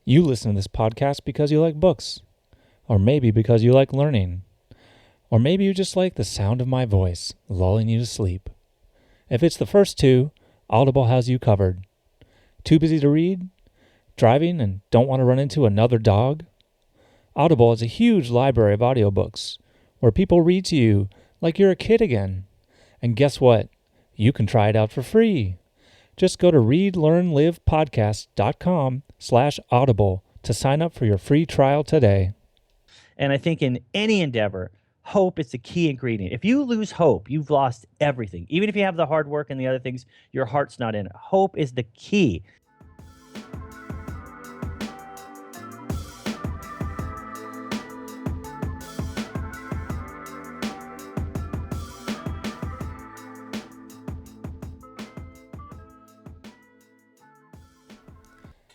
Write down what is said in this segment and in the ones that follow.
You listen to this podcast because you like books, or maybe because you like learning, or maybe you just like the sound of my voice lulling you to sleep. If it's the first two, Audible has you covered. Too busy to read? Driving and don't want to run into another dog? Audible is a huge library of audiobooks where people read to you like you're a kid again. And guess what? You can try it out for free. Just go to readlearnlivepodcast.com/audible to sign up for your free trial today. And I think in any endeavor, hope is the key ingredient. If you lose hope, you've lost everything. Even if you have the hard work and the other things, your heart's not in it. Hope is the key.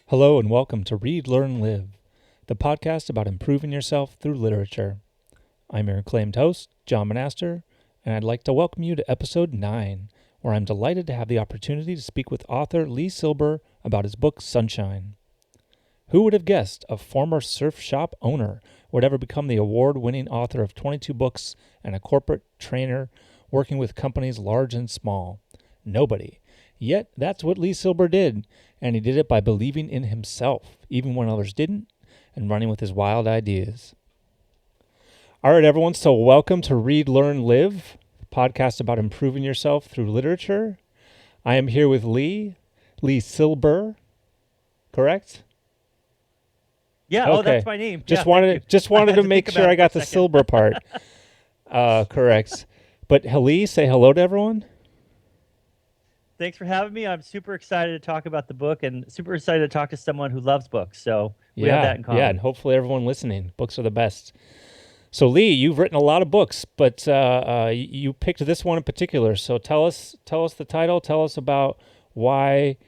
Hello and welcome to Read, Learn, Live, the podcast about improving yourself through literature. I'm your acclaimed host, John Monaster, and I'd like to welcome you to episode 9, where I'm delighted to have the opportunity to speak with author Lee Silber about his book Sunshine. Who would have guessed a former surf shop owner would ever become the award-winning author of 22 books and a corporate trainer working with companies large and small? Nobody. Yet that's what Lee Silber did, and he did it by believing in himself, even when others didn't, and running with his wild ideas. All right, everyone, so welcome to Read, Learn, Live, a podcast about improving yourself through literature. I am here with Lee Silber, correct? Yeah, Okay. Oh, that's my name. Just Yeah, wanted to make sure I got the second. Silber part correct. But Lee, say hello to everyone. Thanks for having me. I'm super excited to talk about the book and super excited to talk to someone who loves books. So we have that in common. Yeah, and hopefully everyone listening. Books are the best. So Lee, you've written a lot of books, but you picked this one in particular. So tell us the title. Tell us about why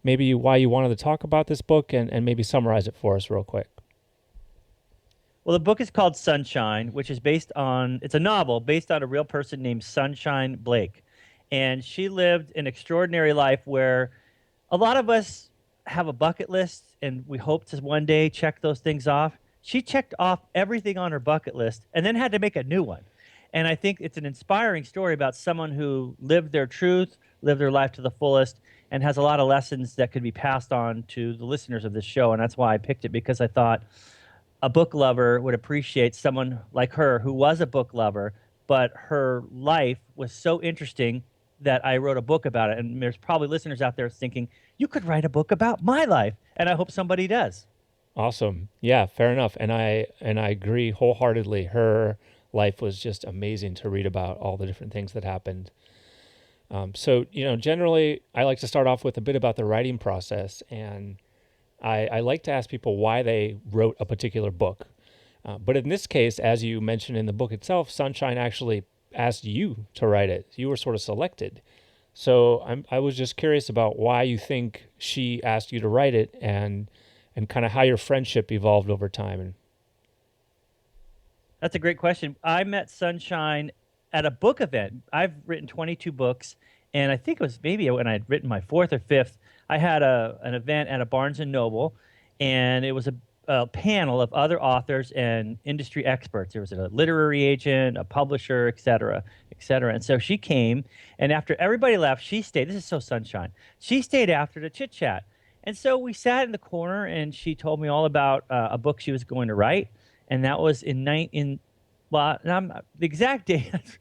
you wanted to talk about this book, and maybe summarize it for us real quick. Well, the book is called Sunshine, which is it's a novel based on a real person named Sunshine Blake. And she lived an extraordinary life where a lot of us have a bucket list and we hope to one day check those things off. She checked off everything on her bucket list and then had to make a new one. And I think it's an inspiring story about someone who lived their truth, lived their life to the fullest, and has a lot of lessons that could be passed on to the listeners of this show. And that's why I picked it, because I thought a book lover would appreciate someone like her who was a book lover, but her life was so interesting that I wrote a book about it. And there's probably listeners out there thinking, you could write a book about my life. And I hope somebody does. Awesome. Yeah, fair enough. And I agree wholeheartedly. Her life was just amazing to read about, all the different things that happened. So, generally I like to start off with a bit about the writing process, and I like to ask people why they wrote a particular book. But in this case, as you mentioned in the book itself, Sunshine actually asked you to write it. You were sort of selected. So I was just curious about why you think she asked you to write it, and kind of how your friendship evolved over time. That's a great question. I met Sunshine at a book event. I've written 22 books, and I think it was maybe when I had written my fourth or fifth, I had an event at a Barnes & Noble, and it was a panel of other authors and industry experts. There was a literary agent, a publisher, et cetera, et cetera. And so she came, and after everybody left, she stayed. This is so Sunshine. She stayed after to chit-chat. And so we sat in the corner, and she told me all about a book she was going to write, and that was the exact date.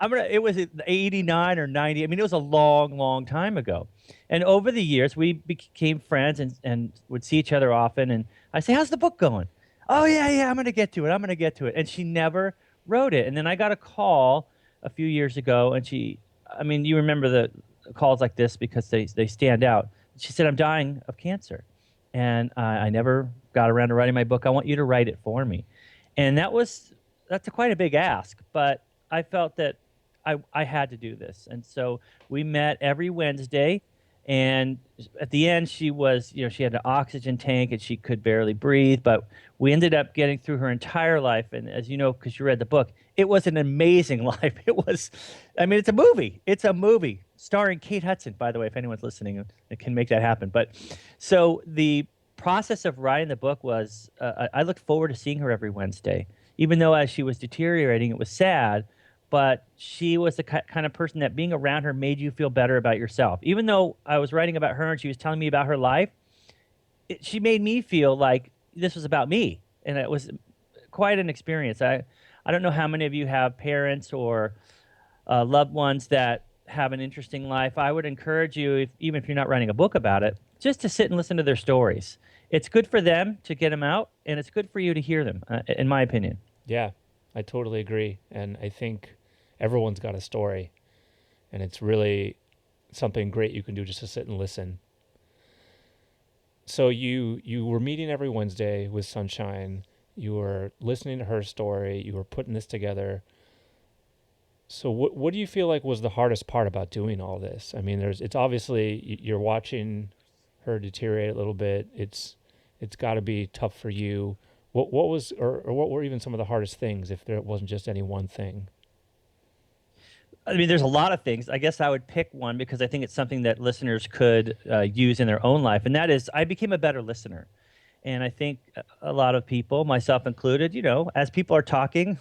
It was 89 or 90. I mean, it was a long, long time ago. And over the years, we became friends and would see each other often. And I say, how's the book going? Oh, yeah, I'm going to get to it. And she never wrote it. And then I got a call a few years ago, and you remember the calls like this because they stand out. She said, I'm dying of cancer, and I never got around to writing my book. I want you to write it for me. And that's quite a big ask, but I felt that I had to do this. And so we met every Wednesday, and at the end she had an oxygen tank and she could barely breathe, but we ended up getting through her entire life. And as you know, because you read the book, it was an amazing life. It's a movie starring Kate Hudson, by the way, if anyone's listening, it can make that happen. But so the process of writing the book was I looked forward to seeing her every Wednesday, even though as she was deteriorating, it was sad. But she was the kind of person that being around her made you feel better about yourself. Even though I was writing about her and she was telling me about her life, she made me feel like this was about me, and it was quite an experience. I don't know how many of you have parents or loved ones that have an interesting life. I would encourage you, even if you're not writing a book about it, just to sit and listen to their stories. It's good for them to get them out, and it's good for you to hear them, in my opinion. Yeah, I totally agree. And I think everyone's got a story, and it's really something great you can do just to sit and listen. So you were meeting every Wednesday with Sunshine. You were listening to her story. You were putting this together. So what do you feel like was the hardest part about doing all this? I mean, it's obviously you're watching her deteriorate a little bit. It's got to be tough for you. What was or what were even some of the hardest things if there wasn't just any one thing? I mean, there's a lot of things. I guess I would pick one because I think it's something that listeners could use in their own life, and that is I became a better listener. And I think a lot of people, myself included, as people are talking,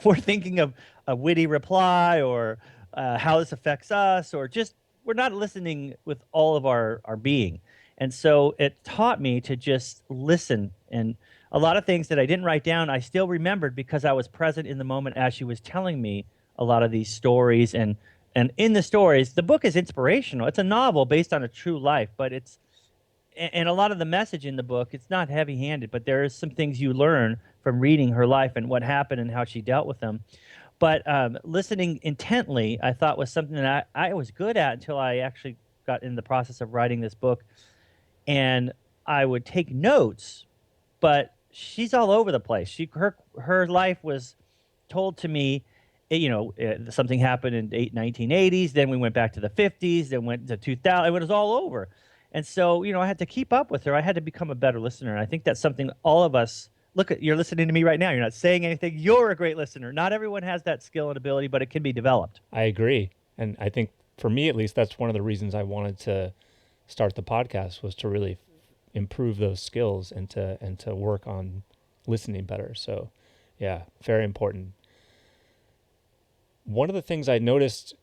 we're thinking of a witty reply or how this affects us, or just we're not listening with all of our being. And so it taught me to just listen. And a lot of things that I didn't write down, I still remembered because I was present in the moment as she was telling me a lot of these stories. And in the stories, the book is inspirational. It's a novel based on a true life, but and a lot of the message in the book, it's not heavy-handed, but there is some things you learn from reading her life and what happened and how she dealt with them. But listening intently, I thought was something that I was good at until I actually got in the process of writing this book. And I would take notes, but she's all over the place. Her life was told to me. Something happened in the 1980s. Then we went back to the 50s. Then went to 2000. It was all over. And so, I had to keep up with her. I had to become a better listener. And I think that's something all of us look at. You're listening to me right now. You're not saying anything. You're a great listener. Not everyone has that skill and ability, but it can be developed. I agree. And I think for me, at least, that's one of the reasons I wanted to start the podcast was to really improve those skills and to work on listening better. So, yeah, very important. One of the things I noticed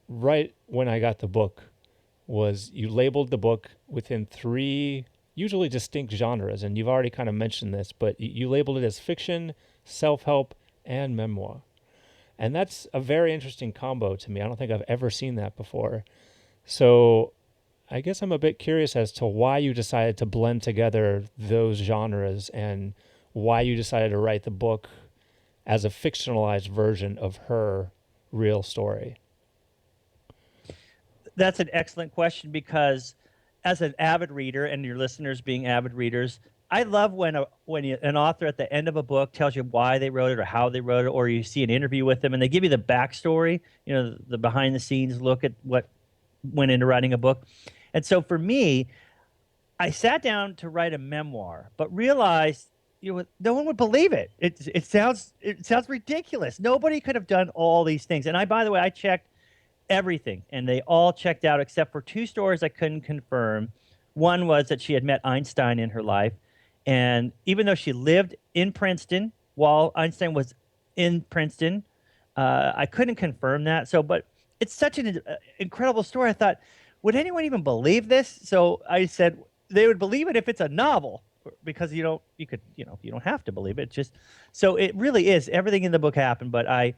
right when I got the book was you labeled the book within three usually distinct genres, and you've already kind of mentioned this, but you labeled it as fiction, self-help, and memoir. And that's a very interesting combo to me. I don't think I've ever seen that before. So I guess I'm a bit curious as to why you decided to blend together those genres and why you decided to write the book as a fictionalized version of her real story. That's an excellent question because as an avid reader and your listeners being avid readers, I love when an author at the end of a book tells you why they wrote it or how they wrote it, or you see an interview with them and they give you the backstory, the behind the scenes look at what went into writing a book. And so for me, I sat down to write a memoir, but realized no one would believe it. It sounds ridiculous. Nobody could have done all these things. And by the way, I checked everything, and they all checked out except for two stories I couldn't confirm. One was that she had met Einstein in her life, and even though she lived in Princeton while Einstein was in Princeton, I couldn't confirm that. So, but it's such an incredible story. I thought, would anyone even believe this? So I said they would believe it if it's a novel, because you don't have to believe it. It's just so it really is. Everything in the book happened, but I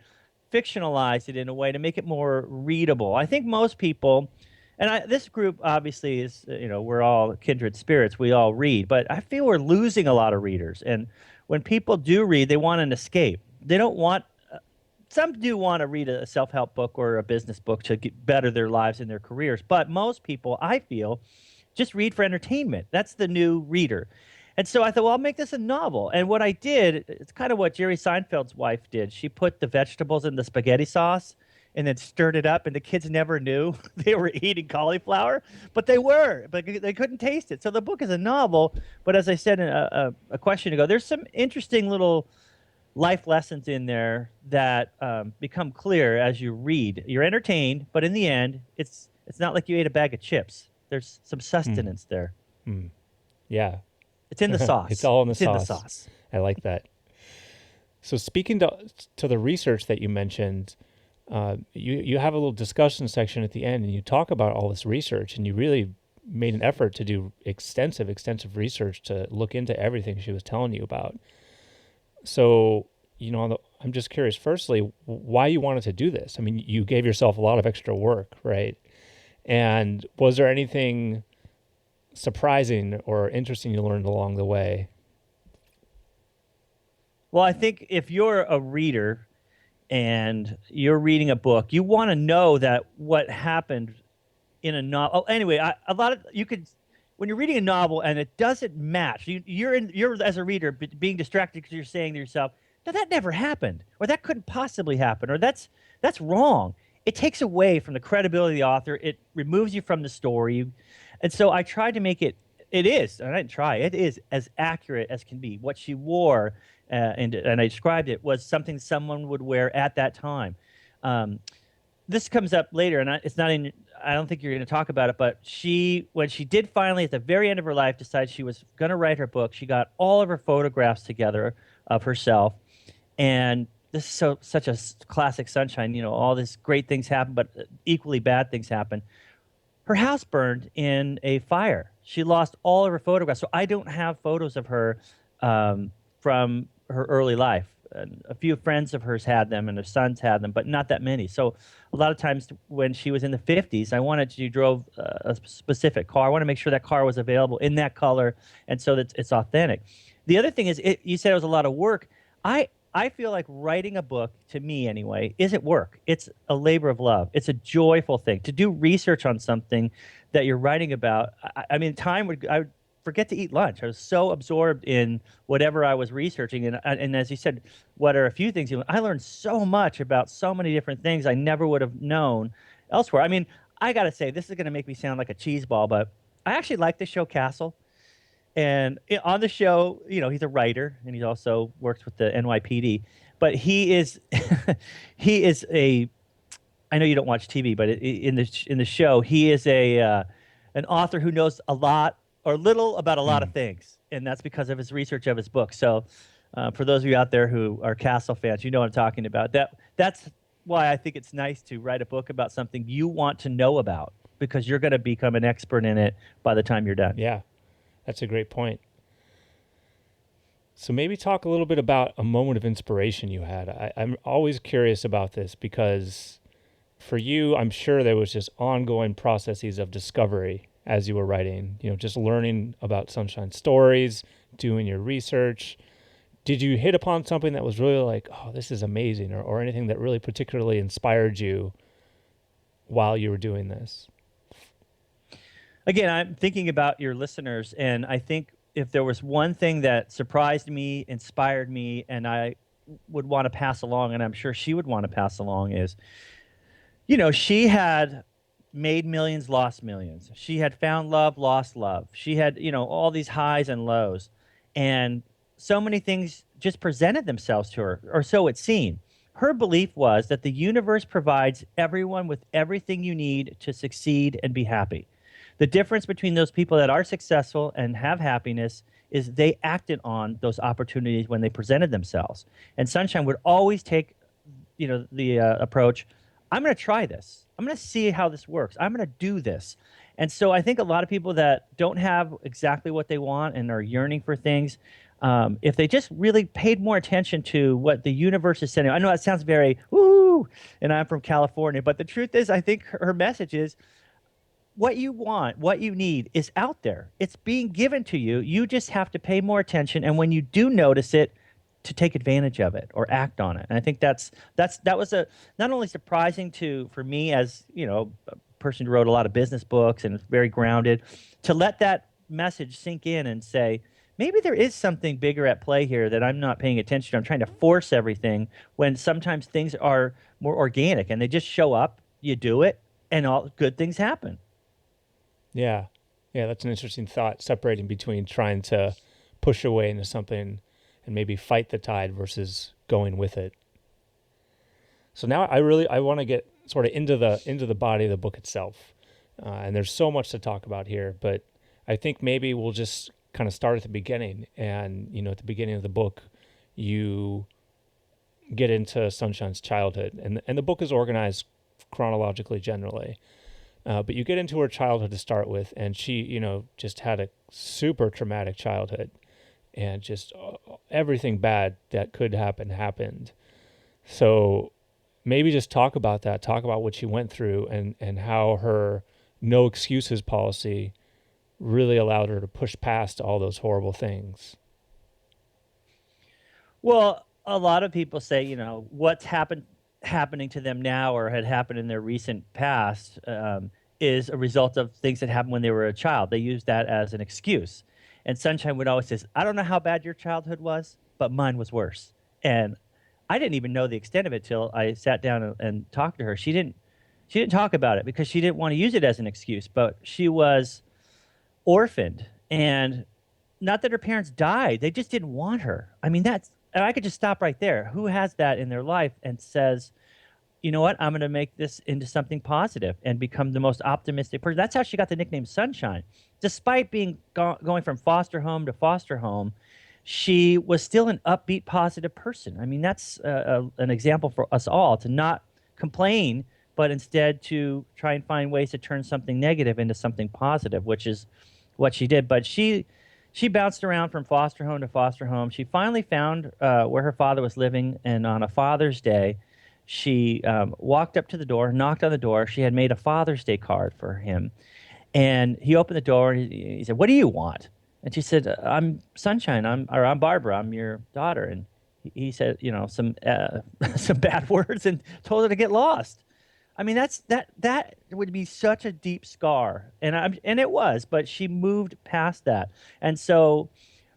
fictionalized it in a way to make it more readable. I think most people, and this group obviously is, we're all kindred spirits. We all read, but I feel we're losing a lot of readers. And when people do read, they want an escape. They don't want. Some do want to read a self-help book or a business book to better their lives and their careers, but most people, I feel, just read for entertainment. That's the new reader. And so I thought, well, I'll make this a novel. And what I did, it's kind of what Jerry Seinfeld's wife did. She put the vegetables in the spaghetti sauce and then stirred it up, and the kids never knew they were eating cauliflower, but they couldn't taste it. So the book is a novel, but as I said a question ago, there's some interesting little life lessons in there that become clear as you read. You're entertained, but in the end, it's not like you ate a bag of chips. There's some sustenance there. Yeah. It's in the It's sauce. all in the It's in the sauce. sauce. I like that. So speaking to the research that you mentioned, you have a little discussion section at the end, and you talk about all this research, and you really made an effort to do extensive research to look into everything she was telling you about. So, I'm just curious, firstly, why you wanted to do this. I mean, you gave yourself a lot of extra work, right? And was there anything surprising or interesting you learned along the way? Well, I think if you're a reader and you're reading a book, you want to know that what happened in a novel. Oh, anyway, a lot of you could when you're reading a novel and it doesn't match, you're as a reader being distracted because you're saying to yourself, "No, that never happened," or "That couldn't possibly happen," or "That's wrong." It takes away from the credibility of the author. It removes you from the story, and so I tried to make it. It is, and I didn't try. It is as accurate as can be. What she wore, and I described it was something someone would wear at that time. Um, this comes up later, and it's not in. I don't think you're going to talk about it, but when she did finally, at the very end of her life, decide she was going to write her book, she got all of her photographs together of herself, and this is such a classic Sunshine. All these great things happen, but equally bad things happen. Her house burned in a fire. She lost all of her photographs, so I don't have photos of her from her early life. And a few friends of hers had them, and her sons had them, but not that many. So a lot of times when she was in the 50s, I wanted she drove a specific car. I want to make sure that car was available in that color, and so that it's authentic. The other thing is, you said it was a lot of work. I feel like writing a book, to me anyway, isn't work. It's a labor of love. It's a joyful thing to do research on something that you're writing about. I mean, I would forget to eat lunch. I was so absorbed in whatever I was researching, and as you said, what are a few things I learned so much about so many different things I never would have known elsewhere. I mean, I got to say, this is going to make me sound like a cheeseball, but I actually like the show Castle. And on the show, he's a writer and he also works with the NYPD. But he is, he is a. I know you don't watch TV, but in the show, he is an author who knows a lot or little about a lot of Hmm. things, and that's because of his research of his book. So, for those of you out there who are Castle fans, you know what I'm talking about. That's why I think it's nice to write a book about something you want to know about because you're going to become an expert in it by the time you're done. Yeah, that's a great point. So maybe talk a little bit about a moment of inspiration you had. I'm always curious about this because for you, I'm sure there was just ongoing processes of discovery as you were writing, just learning about Sunshine stories, doing your research. Did you hit upon something that was really like, oh, this is amazing, or anything that really particularly inspired you while you were doing this? Again, I'm thinking about your listeners, and I think if there was one thing that surprised me, inspired me, and I would want to pass along, and I'm sure she would want to pass along, is she had made millions, lost millions. She had found love, lost love. She had, all these highs and lows. And so many things just presented themselves to her, or so it seemed. Her belief was that the universe provides everyone with everything you need to succeed and be happy. The difference between those people that are successful and have happiness is they acted on those opportunities when they presented themselves. And Sunshine would always take, the approach, I'm going to try this. I'm going to see how this works. I'm going to do this. And so I think a lot of people that don't have exactly what they want and are yearning for things, if they just really paid more attention to what the universe is sending. I know that sounds very woo, and I'm from California, but the truth is, I think her message is what you want, what you need is out there. It's being given to you. You just have to pay more attention, and when you do notice it, to take advantage of it or act on it. And I think that was a not only surprising for me as a person who wrote a lot of business books and is very grounded, to let that message sink in and say, maybe there is something bigger at play here that I'm not paying attention to. I'm trying to force everything when sometimes things are more organic and they just show up, you do it, and all good things happen. Yeah. Yeah, that's an interesting thought, separating between trying to push away into something and maybe fight the tide versus going with it. So now I want to get sort of into the body of the book itself. And there's so much to talk about here, but I think maybe we'll just kind of start at the beginning. And, at the beginning of the book, you get into Sunshine's childhood. And the book is organized chronologically generally. But you get into her childhood to start with, and she, just had a super traumatic childhood, and just everything bad that could happen happened. So maybe just talk about that, talk about what she went through, and how her no excuses policy really allowed her to push past all those horrible things. Well, a lot of people say, what's happening to them now or had happened in their recent past is a result of things that happened when they were a child. They use that as an excuse. And Sunshine would always say, I don't know how bad your childhood was, but mine was worse. And I didn't even know the extent of it till I sat down and talked to her. She didn't talk about it because she didn't want to use it as an excuse, but she was orphaned, and not that her parents died, they just didn't want her. I mean, and I could just stop right there. Who has that in their life and says, you know what, I'm going to make this into something positive and become the most optimistic person? That's how she got the nickname Sunshine. Despite being going from foster home to foster home, she was still an upbeat, positive person. I mean, that's an example for us all to not complain, but instead to try and find ways to turn something negative into something positive, which is what she did. But she bounced around from foster home to foster home. She finally found where her father was living, and on a Father's Day, she walked up to the door, knocked on the door. She had made a Father's Day card for him, and he opened the door. And he said, "What do you want?" And she said, "I'm Sunshine. I'm Barbara. I'm your daughter." And he said, some some bad words and told her to get lost. I mean, that would be such a deep scar, and it was, but she moved past that, and so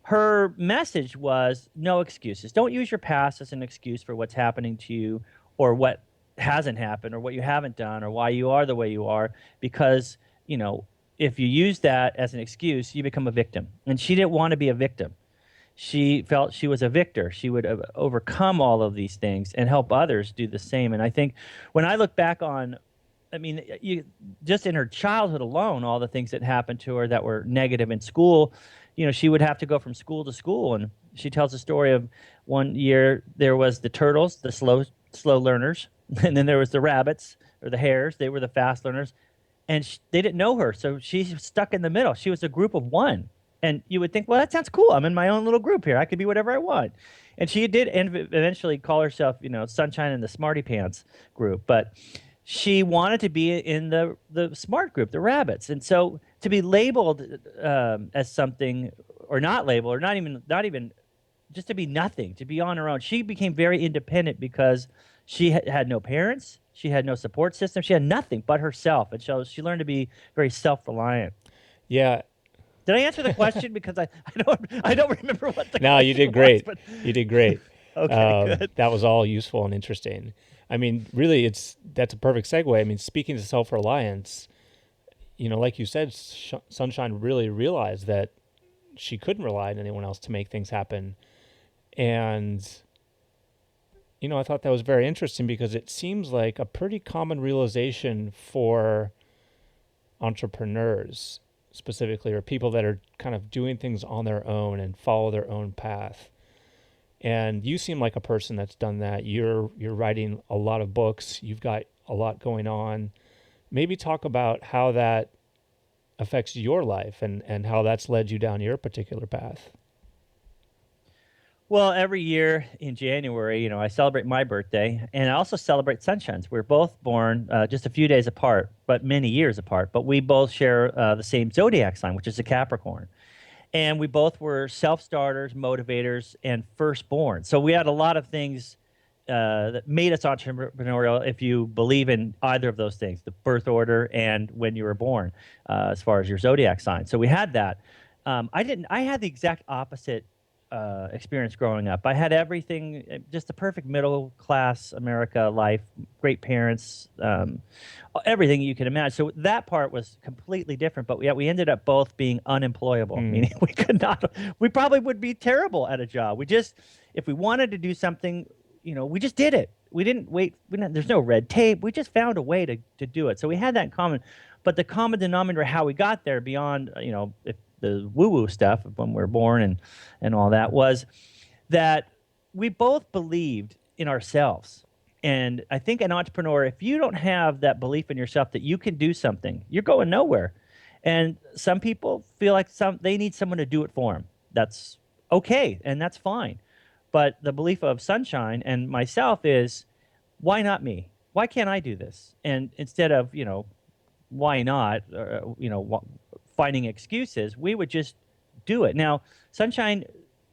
her message was no excuses. Don't use your past as an excuse for what's happening to you, or what hasn't happened, or what you haven't done, or why you are the way you are, because if you use that as an excuse, you become a victim, and she didn't want to be a victim. She felt she was a victor. She would overcome all of these things and help others do the same. And I think when I look back on, I mean, just in her childhood alone, all the things that happened to her that were negative in school, she would have to go from school to school. And she tells a story of one year there was the turtles, the slow learners, and then there was the rabbits or the hares. They were the fast learners, and they didn't know her, so she's stuck in the middle. She was a group of one. And you would think, well, that sounds cool. I'm in my own little group here. I could be whatever I want. And she did eventually call herself, Sunshine in the Smarty Pants group. But she wanted to be in the smart group, the rabbits. And so to be labeled as something, or not labeled, or not even just to be nothing, to be on her own. She became very independent because she had no parents. She had no support system. She had nothing but herself. And so she learned to be very self-reliant. Yeah. Did I answer the question? Because I don't remember what the No, you did question great. was, You did great. Okay, good. That was all useful and interesting. I mean, really, that's a perfect segue. I mean, speaking to self-reliance, like you said, Sunshine really realized that she couldn't rely on anyone else to make things happen. And, I thought that was very interesting because it seems like a pretty common realization for entrepreneurs specifically, or people that are kind of doing things on their own and follow their own path. And you seem like a person that's done that. You're writing a lot of books. You've got a lot going on. Maybe talk about how that affects your life and how that's led you down your particular path. Well, every year in January, I celebrate my birthday, and I also celebrate Sunshine's. We're both born just a few days apart, but many years apart. But we both share the same zodiac sign, which is a Capricorn. And we both were self-starters, motivators, and firstborn. So we had a lot of things that made us entrepreneurial if you believe in either of those things, the birth order and when you were born, as far as your zodiac sign. So we had that. I had the exact opposite experience growing up. I had everything, just the perfect middle class America life, great parents, everything you can imagine. So that part was completely different. But we ended up both being unemployable, meaning we probably would be terrible at a job. If we wanted to do something, we just did it. We didn't wait. There's no red tape. We just found a way to do it. So we had that in common. But the common denominator, how we got there, beyond, if the woo-woo stuff when we're born and all that, was that we both believed in ourselves. And I think an entrepreneur, if you don't have that belief in yourself that you can do something, you're going nowhere. And some people feel like they need someone to do it for them. That's okay, and that's fine. But the belief of Sunshine and myself is, why not me? Why can't I do this? And instead of, why not, finding excuses, we would just do it. Now, Sunshine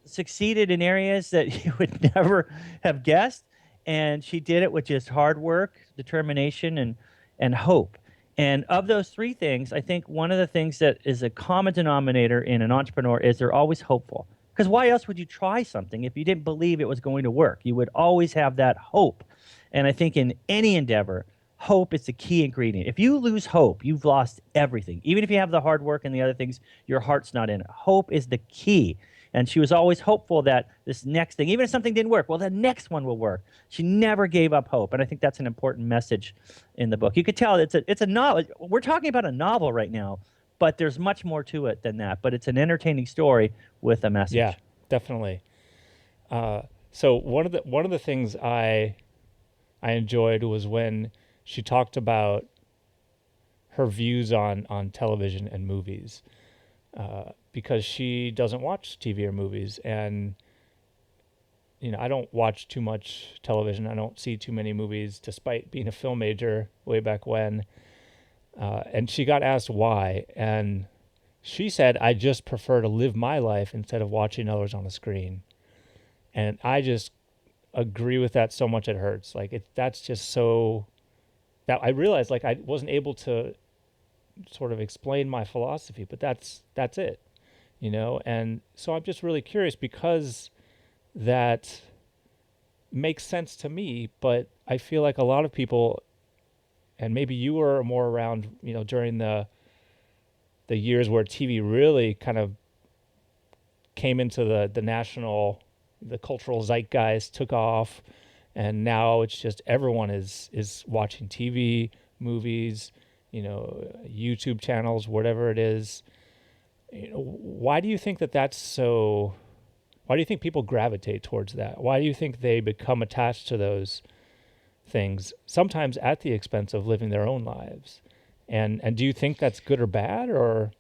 succeeded in areas that you would never have guessed, and she did it with just hard work, determination, and hope. And of those three things, I think one of the things that is a common denominator in an entrepreneur is they're always hopeful. Because why else would you try something if you didn't believe it was going to work? You would always have that hope. And I think in any endeavor, hope is the key ingredient. If you lose hope, you've lost everything. Even if you have the hard work and the other things, your heart's not in it. Hope is the key. And she was always hopeful that this next thing, even if something didn't work, well, the next one will work. She never gave up hope. And I think that's an important message in the book. You could tell it's a novel. We're talking about a novel right now, but there's much more to it than that. But it's an entertaining story with a message. Yeah, definitely. So one of the things I enjoyed was when she talked about her views on television and movies, because she doesn't watch TV or movies, and I don't watch too much television. I don't see too many movies, despite being a film major way back when. And she got asked why, and she said, "I just prefer to live my life instead of watching others on a screen." And I just agree with that so much it hurts. Like that's just so that I realized like I wasn't able to sort of explain my philosophy, but that's it, And so I'm just really curious because that makes sense to me, but I feel like a lot of people, and maybe you were more around, during the years where TV really kind of came into the cultural zeitgeist, took off, and now it's just everyone is watching TV, movies, YouTube channels, whatever it is. Why do you think that's so? Why do you think people gravitate towards that? Why do you think they become attached to those things, sometimes at the expense of living their own lives? And do you think that's good or bad, or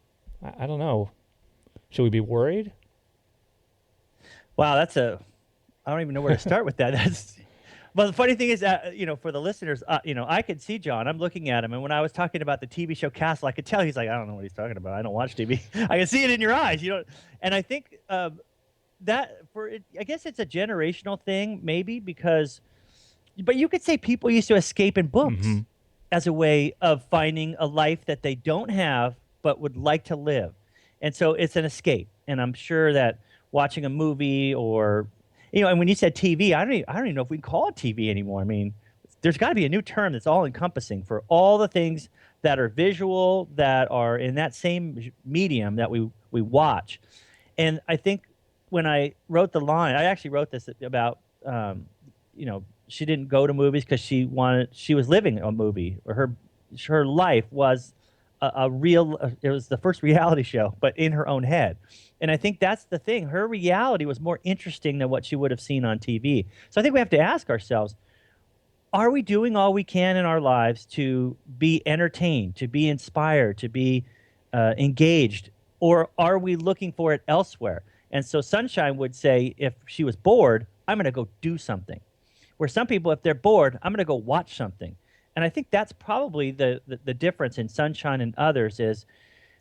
I don't know? Should we be worried? Wow, I don't even know where to start with that. Well, the funny thing is that, for the listeners, I could see John. I'm looking at him, and when I was talking about the TV show Castle, I could tell he's like, I don't know what he's talking about. I don't watch TV. I can see it in your eyes, And I think I guess it's a generational thing, maybe but you could say people used to escape in books Mm-hmm. as a way of finding a life that they don't have but would like to live, and so it's an escape. And I'm sure that watching a movie or and when you said TV, I don't even know if we can call it TV anymore. I mean, there's got to be a new term that's all encompassing for all the things that are visual, that are in that same medium that we watch. And I think when I wrote the line, I actually wrote this about, she didn't go to movies because she was living a movie, or her life was it was the first reality show, but in her own head. And I think that's the thing. Her reality was more interesting than what she would have seen on TV. So I think we have to ask ourselves, are we doing all we can in our lives to be entertained, to be inspired, to be engaged, or are we looking for it elsewhere? And so Sunshine would say, if she was bored, I'm going to go do something. Where some people, if they're bored, I'm going to go watch something. And I think that's probably the difference in Sunshine and others is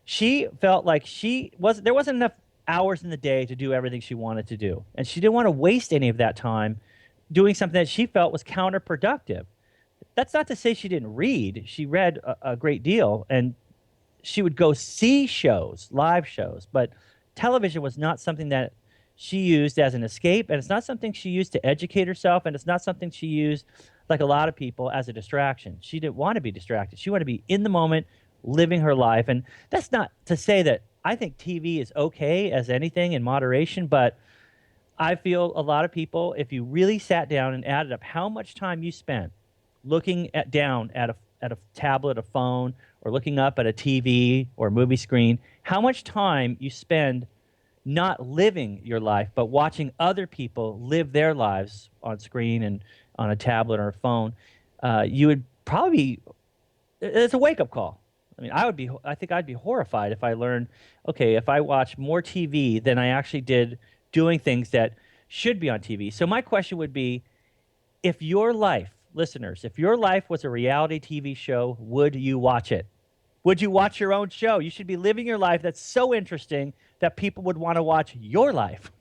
she felt like there wasn't enough hours in the day to do everything she wanted to do. And she didn't want to waste any of that time doing something that she felt was counterproductive. That's not to say she didn't read. She read a great deal, and she would go see shows, live shows, but television was not something that she used as an escape, and it's not something she used to educate herself, and it's not something she used, like a lot of people, as a distraction. She didn't want to be distracted. She wanted to be in the moment, living her life. And that's not to say that I think TV is okay as anything in moderation, but I feel a lot of people, if you really sat down and added up how much time you spent looking down at a tablet, a phone, or looking up at a TV or movie screen, how much time you spend not living your life, but watching other people live their lives on screen and on a tablet or a phone, you would probably, it's a wake up call. I mean, I think I'd be horrified if I learned, okay, if I watch more TV than I actually did doing things that should be on TV. So my question would be, if your life, listeners, if your life was a reality TV show, would you watch it? Would you watch your own show? You should be living your life that's so interesting that people would want to watch your life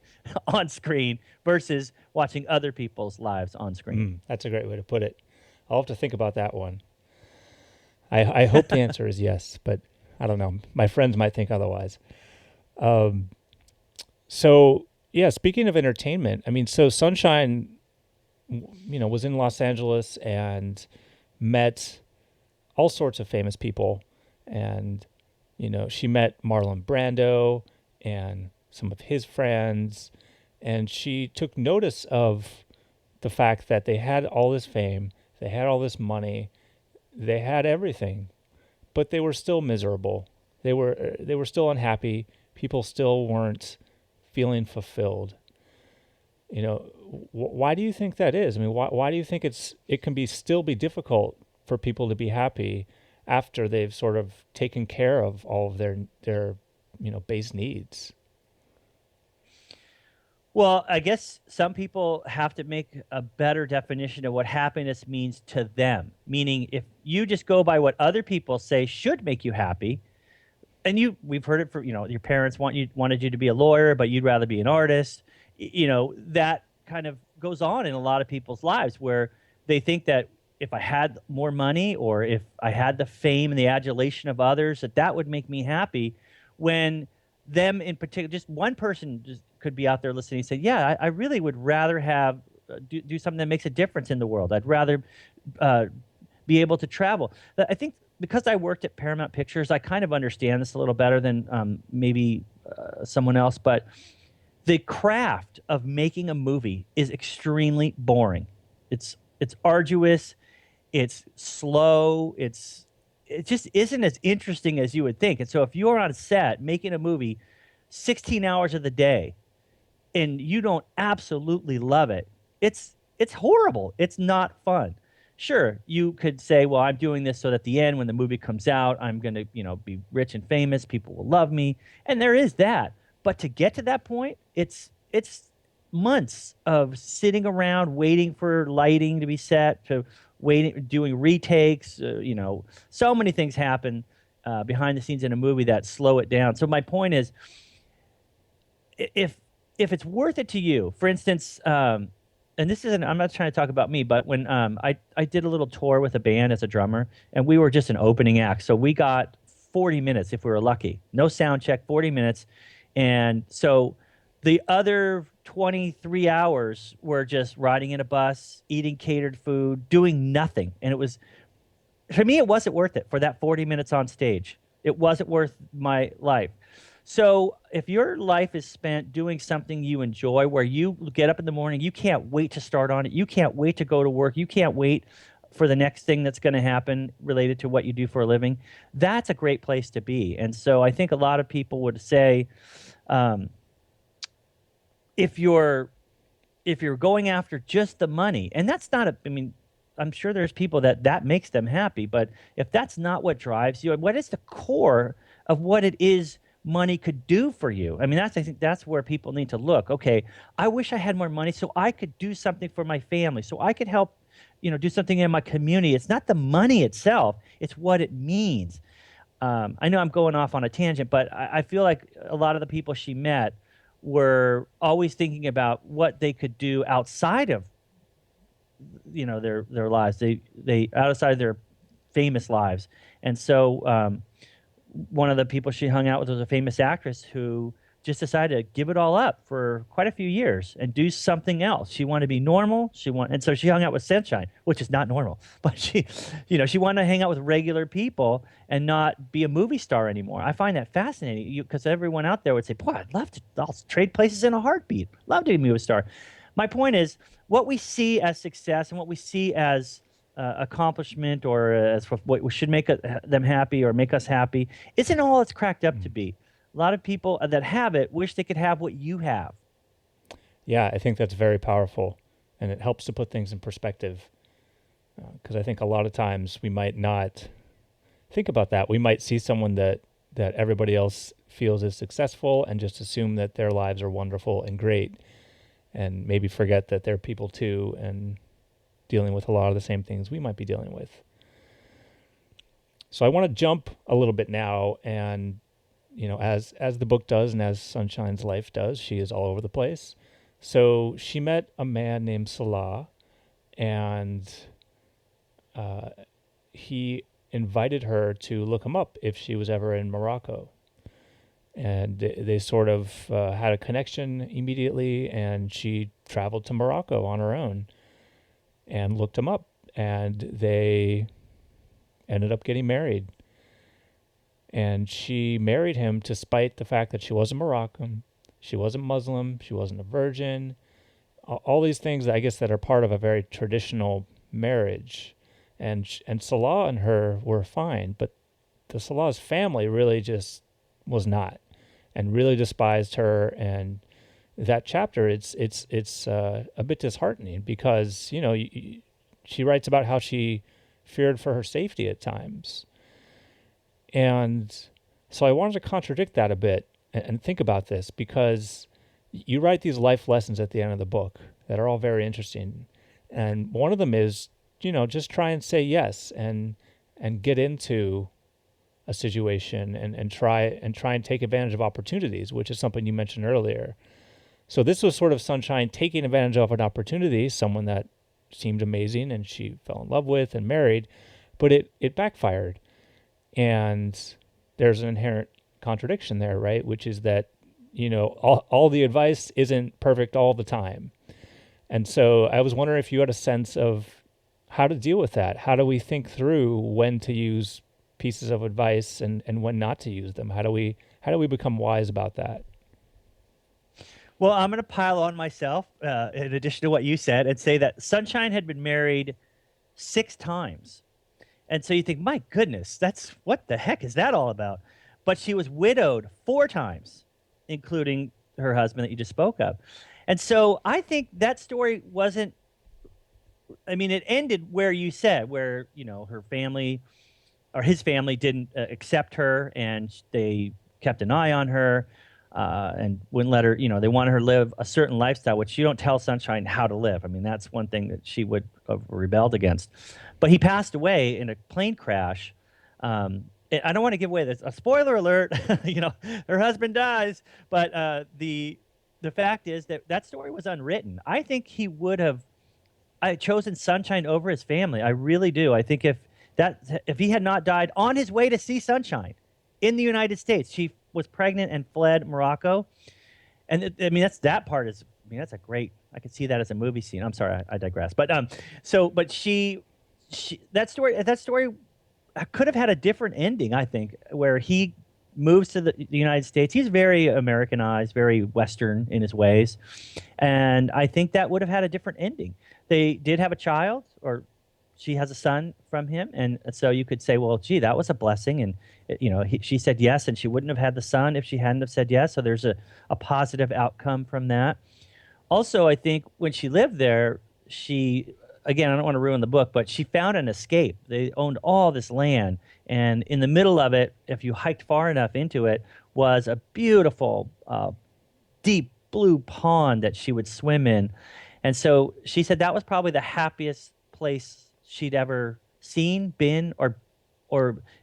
on screen versus watching other people's lives on screen. That's a great way to put it. I'll have to think about that one. I hope the answer is yes, but I don't know. My friends might think otherwise. So yeah, speaking of entertainment, I mean, so Sunshine, was in Los Angeles and met all sorts of famous people. And, she met Marlon Brando and some of his friends. And she took notice of the fact that they had all this fame, they had all this money, they had everything, but they were still miserable. They were still unhappy. People still weren't feeling fulfilled. Why do you think that is? I mean, why do you think it can still be difficult for people to be happy after they've sort of taken care of all of their base needs? Well, I guess some people have to make a better definition of what happiness means to them. Meaning, if you just go by what other people say should make you happy, and we've heard it your parents wanted you to be a lawyer, but you'd rather be an artist. That kind of goes on in a lot of people's lives where they think that if I had more money or if I had the fame and the adulation of others, that would make me happy. When them in particular, just one person just could be out there listening and say, yeah, I really would rather have do something that makes a difference in the world. I'd rather be able to travel. I think because I worked at Paramount Pictures, I kind of understand this a little better than maybe someone else. But the craft of making a movie is extremely boring. It's arduous. It's slow. It just isn't as interesting as you would think. And so if you're on set making a movie 16 hours of the day and you don't absolutely love it, it's horrible. It's not fun. Sure, you could say, well, I'm doing this so that at the end, when the movie comes out, I'm going to, be rich and famous. People will love me. And there is that. But to get to that point, it's months of sitting around waiting for lighting to be set, to waiting, doing retakes. So many things happen behind the scenes in a movie that slow it down. So my point is, if it's worth it to you, for instance, and this isn't, I'm not trying to talk about me, but when I did a little tour with a band as a drummer, and we were just an opening act. So we got 40 minutes if we were lucky. No sound check, 40 minutes. And so the other 23 hours were just riding in a bus, eating catered food, doing nothing. And it was, for me, it wasn't worth it for that 40 minutes on stage. It wasn't worth my life. So if your life is spent doing something you enjoy, where you get up in the morning, you can't wait to start on it, you can't wait to go to work, you can't wait for the next thing that's going to happen related to what you do for a living, that's a great place to be. And so I think a lot of people would say, if you're going after just the money, and that's not I mean, I'm sure there's people that makes them happy, but if that's not what drives you, what is the core of what it is money could do for you? I mean, I think that's where people need to look. Okay, I wish I had more money so I could do something for my family, so I could help, do something in my community. It's not the money itself, it's what it means. I know I'm going off on a tangent, but I feel like a lot of the people she met were always thinking about what they could do outside of their lives. They outside their famous lives. And so one of the people she hung out with was a famous actress who just decided to give it all up for quite a few years and do something else. She wanted to be normal. And so she hung out with Sunshine, which is not normal, but she wanted to hang out with regular people and not be a movie star anymore. I find that fascinating because everyone out there would say, boy, I'll trade places in a heartbeat. Love to be a movie star. My point is, what we see as success and what we see as accomplishment or as for what should make them happy or make us happy isn't all it's cracked up to be. A lot of people that have it wish they could have what you have. Yeah, I think that's very powerful, and it helps to put things in perspective. Because I think a lot of times we might not think about that. We might see someone that everybody else feels is successful and just assume that their lives are wonderful and great, and maybe forget that they're people too and dealing with a lot of the same things we might be dealing with. So I want to jump a little bit now, and as the book does and as Sunshine's life does, she is all over the place. So she met a man named Salah, and he invited her to look him up if she was ever in Morocco. And they sort of had a connection immediately, and she traveled to Morocco on her own and looked him up, and they ended up getting married. And she married him despite the fact that she wasn't Moroccan, she wasn't Muslim, she wasn't a virgin, all these things, I guess, that are part of a very traditional marriage. And Salah and her were fine, but the Salah's family really just was not, and really despised her. And that chapter, it's a bit disheartening because she writes about how she feared for her safety at times. And so I wanted to contradict that a bit and think about this, because you write these life lessons at the end of the book that are all very interesting. And one of them is, just try and say yes and get into a situation and try and take advantage of opportunities, which is something you mentioned earlier. So this was sort of Sunshine taking advantage of an opportunity, someone that seemed amazing and she fell in love with and married, but it backfired. And there's an inherent contradiction there, right? Which is that, all the advice isn't perfect all the time. And so I was wondering if you had a sense of how to deal with that. How do we think through when to use pieces of advice and when not to use them? How do we become wise about that? Well, I'm going to pile on myself, in addition to what you said, and say that Sunshine had been married 6 times. And so you think, my goodness, what the heck is that all about? But she was widowed 4 times, including her husband that you just spoke of. And so I think that story wasn't, it ended where you said, where, her family or his family didn't accept her, and they kept an eye on her, and wouldn't let her, they wanted her to live a certain lifestyle, which you don't tell Sunshine how to live. That's one thing that she would have rebelled against. But he passed away in a plane crash. I don't want to give away this. A spoiler alert, her husband dies. But the fact is that story was unwritten. I think he would have chosen Sunshine over his family. I really do. I think if he had not died on his way to see Sunshine in the United States, she was pregnant and fled Morocco. And that part is, that's a great, I could see that as a movie scene. I'm sorry, I digress. But that story could have had a different ending, I think, where he moves to the United States. He's very Americanized, very Western in his ways. And I think that would have had a different ending. They did have a child, or she has a son from him. And so you could say, well, gee, that was a blessing. And, she said yes, and she wouldn't have had the son if she hadn't have said yes. So there's a positive outcome from that. Also, I think when she lived there, again, I don't want to ruin the book, but she found an escape. They owned all this land, and in the middle of it, if you hiked far enough into it, was a beautiful, deep blue pond that she would swim in. And so she said that was probably the happiest place she'd ever seen, been, or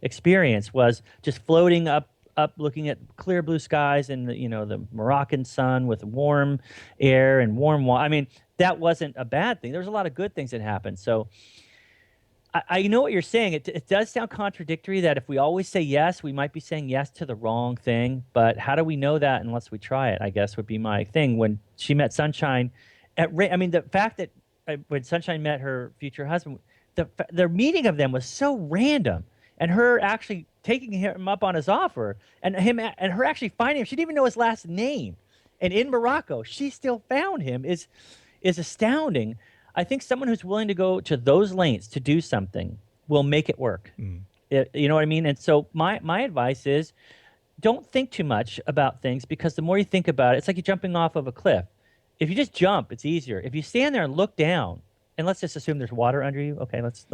experienced, was just floating up looking at clear blue skies and the Moroccan sun with warm air and warm water. That wasn't a bad thing. There's a lot of good things that happened. So I know what you're saying. It does sound contradictory that if we always say yes, we might be saying yes to the wrong thing. But how do we know that unless we try it, I guess, would be my thing. When she met Sunshine, the fact that when Sunshine met her future husband, the meeting of them was so random. And her actually taking him up on his offer, and her actually finding him. She didn't even know his last name. And in Morocco, she still found him is astounding. I think someone who's willing to go to those lengths to do something will make it work. Mm. You know what I mean? And so my advice is don't think too much about things, because the more you think about it, it's like you're jumping off of a cliff. If you just jump, it's easier. If you stand there and look down, and let's just assume there's water under you. Okay, let's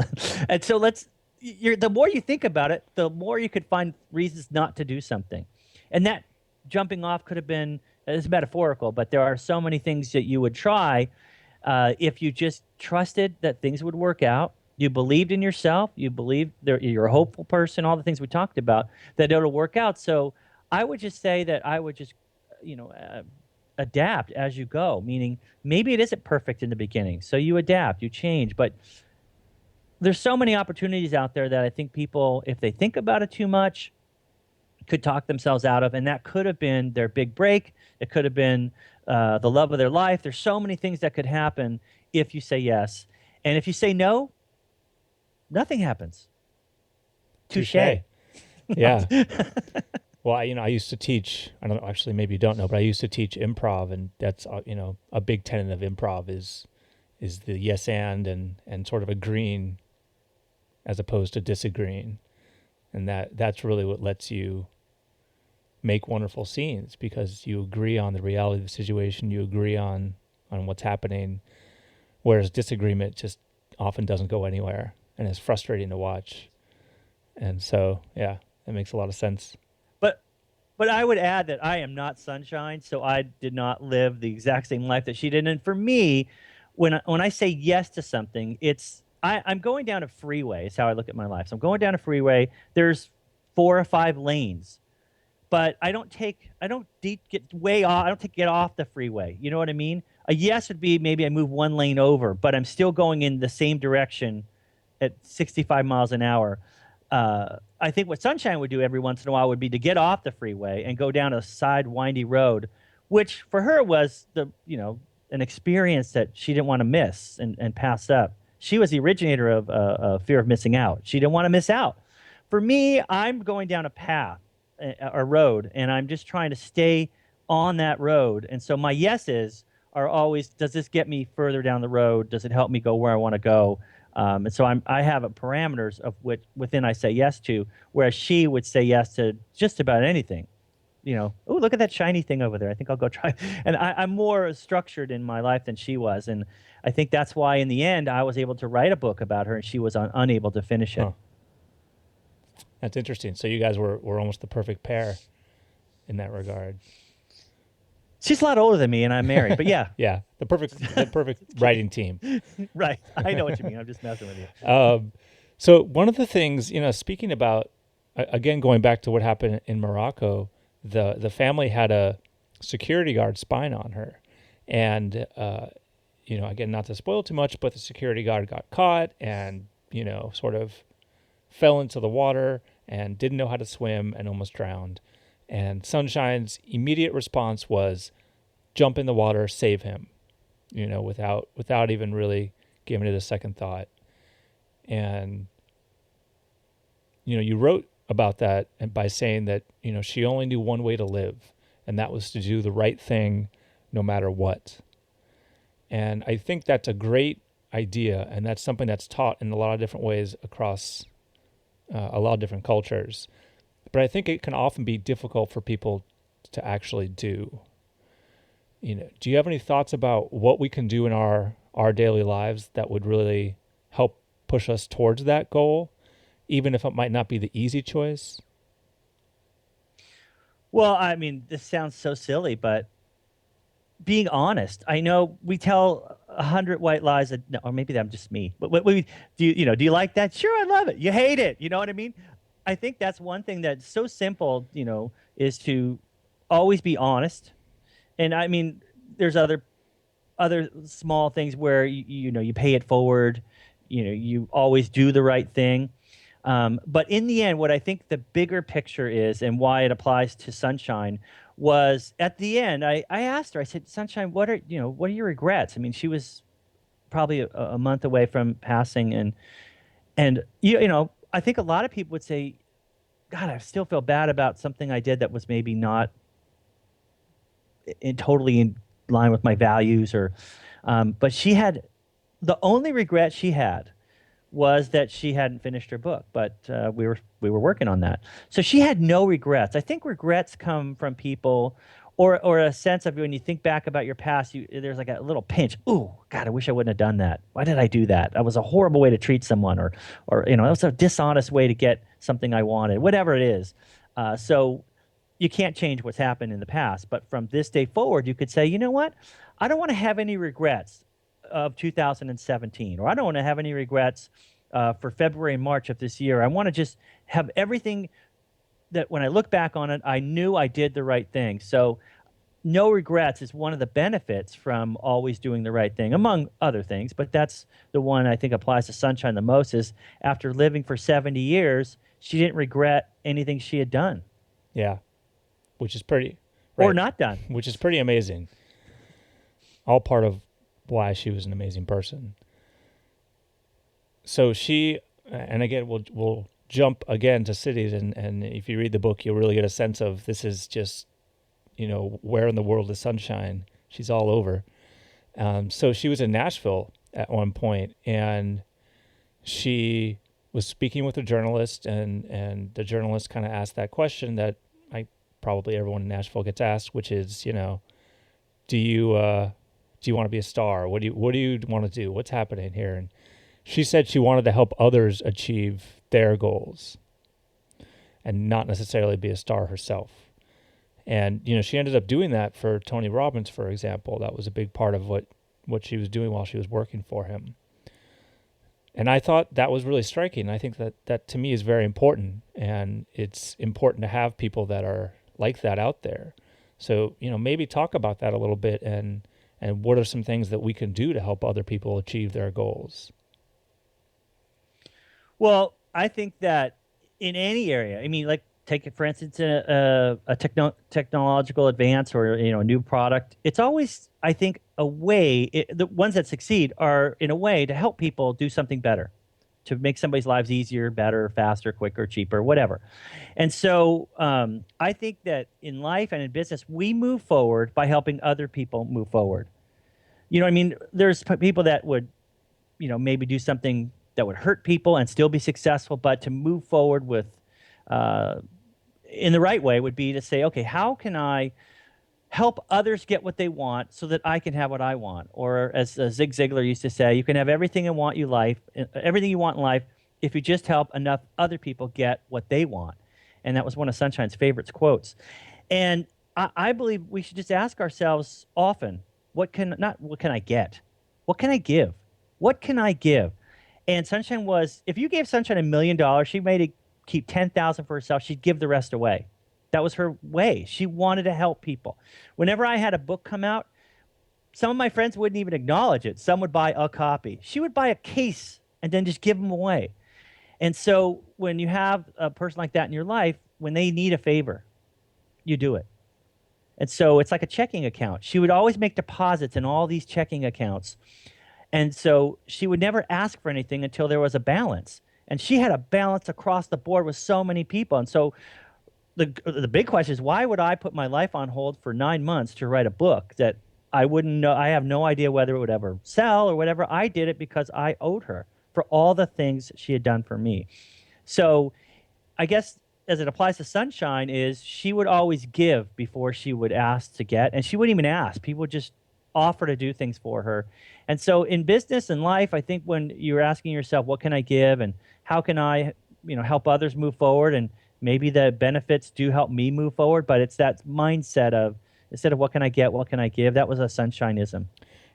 and so the more you think about it, the more you could find reasons not to do something. And that jumping off could have been, it's metaphorical, but there are so many things that you would try if you just trusted that things would work out. You believed in yourself. You believed you're a hopeful person. All the things we talked about, that it'll work out. So I would just say that I would just, you know, adapt as you go. Meaning maybe it isn't perfect in the beginning, so you adapt, you change. But there's so many opportunities out there that I think people, if they think about it too much, could talk themselves out of, and that could have been their big break. It could have been the love of their life. There's so many things that could happen if you say yes, and if you say no, nothing happens. Touche. Yeah. Well, I used to teach. I don't know, actually, maybe you don't know, but I used to teach improv, and that's a big tenet of improv is the yes and sort of agreeing as opposed to disagreeing, and that's really what lets you make wonderful scenes, because you agree on the reality of the situation, you agree on what's happening, whereas disagreement just often doesn't go anywhere and is frustrating to watch. And so, yeah, that makes a lot of sense. But I would add that I am not Sunshine, so I did not live the exact same life that she did. And for me, when I say yes to something, I'm going down a freeway. Is how I look at my life. So I'm going down a freeway. There's 4 or 5 lanes, but get way off. I don't get off the freeway. You know what I mean? A yes would be maybe I move 1 lane over, but I'm still going in the same direction at 65 miles an hour. I think what Sunshine would do every once in a while would be to get off the freeway and go down a side windy road, which for her was an experience that she didn't want to miss and pass up. She was the originator of fear of missing out. She didn't want to miss out. For me, I'm going down a path, a road, and I'm just trying to stay on that road. And so my yeses are always, does this get me further down the road? Does it help me go where I want to go? And so I have parameters of which within I say yes to, whereas she would say yes to just about anything. Oh, look at that shiny thing over there. I think I'll go try. And I'm more structured in my life than she was. And I think that's why in the end I was able to write a book about her and she was unable to finish it. Huh. That's interesting. So you guys were almost the perfect pair in that regard. She's a lot older than me, and I'm married. But yeah, yeah, the perfect writing team. Right. I know what you mean. I'm just messing with you. So one of the things, speaking about, again, going back to what happened in Morocco, the family had a security guard spying on her, and again, not to spoil too much, but the security guard got caught and sort of fell into the water and didn't know how to swim and almost drowned. And Sunshine's immediate response was jump in the water, save him, without even really giving it a second thought. And, you wrote about that and by saying that, she only knew one way to live, and that was to do the right thing no matter what. And I think that's a great idea, and that's something that's taught in a lot of different ways across a lot of different cultures. But I think it can often be difficult for people to actually do. Do you have any thoughts about what we can do in our daily lives that would really help push us towards that goal, even if it might not be the easy choice? Well, I mean, this sounds so silly, but being honest. I know we tell 100 white lies, or maybe I'm just me. But do you like that? Sure, I love it. You hate it. You know what I mean? I think that's one thing that's so simple, is to always be honest. And I mean, there's other small things where you pay it forward, you always do the right thing. But in the end, what I think the bigger picture is, and why it applies to Sunshine, was at the end, I asked her, I said, Sunshine, what are your regrets? I mean, she was probably a month away from passing, and I think a lot of people would say, God, I still feel bad about something I did that was maybe not totally in line with my values, but she had The only regret she had was that she hadn't finished her book, but we were working on that. So she had no regrets. I think regrets come from people, or a sense of when you think back about your past, there's like a little pinch. Ooh, God, I wish I wouldn't have done that. Why did I do that? That was a horrible way to treat someone, or that was a dishonest way to get something I wanted. Whatever it is. So you can't change what's happened in the past, but from this day forward, you could say, you know what? I don't want to have any regrets of 2017, or I don't want to have any regrets for February and March of this year. I want to just have everything that when I look back on it, I knew I did the right thing. So no regrets is one of the benefits from always doing the right thing, among other things. But that's the one I think applies to Sunshine the most is after living for 70 years, she didn't regret anything she had done Yeah, which is pretty or right, not done. which is pretty amazing. All part of why she was an amazing person. So she, and again, we'll jump again to cities, and if you read the book, you'll really get a sense of this is just, where in the world is Sunshine? She's all over. So she was in Nashville at one point, and she was speaking with a journalist, and the journalist kind of asked that question that I probably everyone in Nashville gets asked, which is, do you want to be a star? What do you want to do? What's happening here? And she said she wanted to help others achieve their goals and not necessarily be a star herself. And she ended up doing that for Tony Robbins, for example. That was a big part of what she was doing while she was working for him. And I thought that was really striking. I think that to me is very important, and it's important to have people that are like that out there. So, maybe talk about that a little bit, and what are some things that we can do to help other people achieve their goals? Well, I think that in any area, I mean, like take it for instance, a technological advance or a new product. It's always, I think, the ones that succeed are in a way to help people do something better, to make somebody's lives easier, better, faster, quicker, cheaper, whatever. And so I think that in life and in business, we move forward by helping other people move forward. You know, what I mean, there's people that would maybe do something that would hurt people and still be successful, but to move forward with uh, in the right way would be to say, okay, how can I help others get what they want so that I can have what I want? Or as Zig Ziglar used to say, you can have everything you want in life if you just help enough other people get what they want. And that was one of Sunshine's favorite quotes. And I believe we should just ask ourselves often, what can I get? What can I give? What can I give? And Sunshine was, if you gave Sunshine $1 million, she made it keep 10,000 for herself. She'd give the rest away. That was her way. She wanted to help people. Whenever I had a book come out, some of my friends wouldn't even acknowledge it. Some would buy a copy. She would buy a case and then just give them away. And so when you have a person like that in your life, when they need a favor, you do it. And so it's like a checking account. She would always make deposits in all these checking accounts. And so she would never ask for anything until there was a balance. And she had a balance across the board with so many people. And so the big question is, why would I put my life on hold for 9 months to write a book that I wouldn't know? I have no idea whether it would ever sell or whatever. I did it because I owed her for all the things she had done for me. So I guess as it applies to Sunshine is she would always give before she would ask to get, and she wouldn't even ask. People would just offer to do things for her. And so in business and life, I think when you're asking yourself, what can I give and how can I, help others move forward, and maybe the benefits do help me move forward, but it's that mindset of instead of what can I get, what can I give? That was a Sunshineism.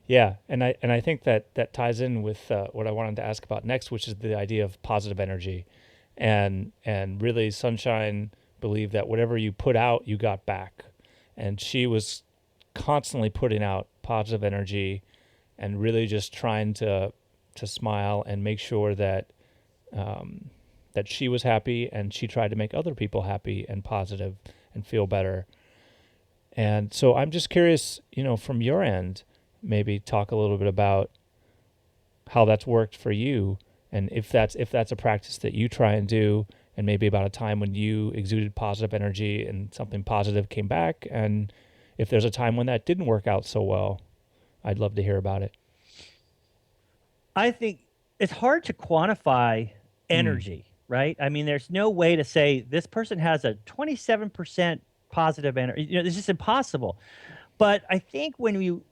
Yeah, and I think that ties in with what I wanted to ask about next, which is the idea of positive energy, and really Sunshine believed that whatever you put out, you got back, and she was constantly putting out positive energy, and really just trying to smile and make sure that that she was happy, and she tried to make other people happy and positive and feel better. And so I'm just curious, from your end, maybe talk a little bit about how that's worked for you, and if that's a practice that you try and do, and maybe about a time when you exuded positive energy and something positive came back, and if there's a time when that didn't work out so well, I'd love to hear about it. I think it's hard to quantify Hmm. energy, right? I mean, there's no way to say this person has a 27% positive energy. It's just impossible. But I think when you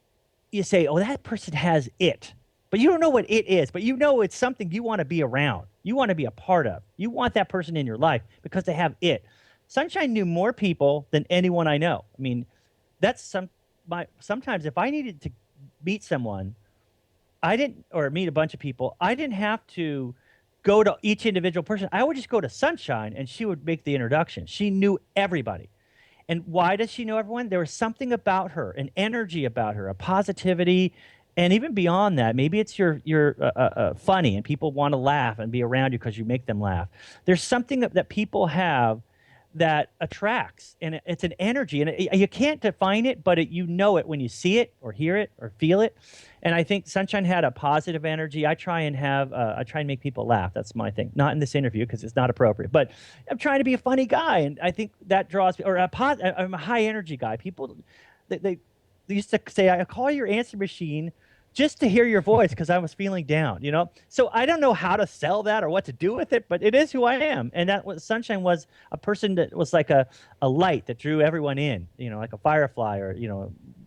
say, "Oh, that person has it," but you don't know what it is, but you know it's something you want to be around, you want to be a part of, you want that person in your life because they have it. Sunshine knew more people than anyone I know. I mean, that's sometimes if I needed to meet someone, I didn't, or meet a bunch of people, I didn't have to go to each individual person. I would just go to Sunshine and she would make the introduction. She knew everybody. And why does she know everyone? There was something about her, an energy about her, a positivity, and even beyond that, maybe it's you're funny and people want to laugh and be around you because you make them laugh. There's something that people have that attracts, and it's an energy, and you can't define it, but you know it when you see it or hear it or feel it. And I think Sunshine had a positive energy. I try and make people laugh. That's my thing. Not in this interview because it's not appropriate, but I'm trying to be a funny guy, and I think that draws me. Or I'm a high energy guy. People, they used to say, "I call your answer machine just to hear your voice because I was feeling down." So I don't know how to sell that or what to do with it, but it is who I am. And that was Sunshine was a person that was like a light that drew everyone in. Like a firefly, or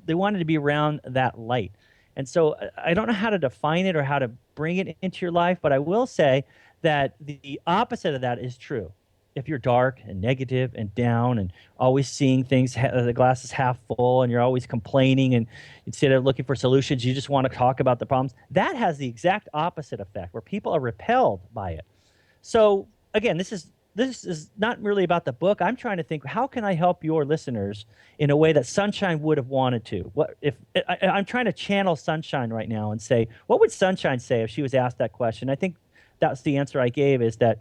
they wanted to be around that light. And so I don't know how to define it or how to bring it into your life, but I will say that the opposite of that is true. If you're dark and negative and down and always seeing things, the glass is half full, and you're always complaining, and instead of looking for solutions, you just want to talk about the problems, that has the exact opposite effect where people are repelled by it. So again, this is not really about the book. I'm trying to think, how can I help your listeners in a way that Sunshine would have wanted to? What if I'm trying to channel Sunshine right now and say, what would Sunshine say if she was asked that question? I think that's the answer I gave, is that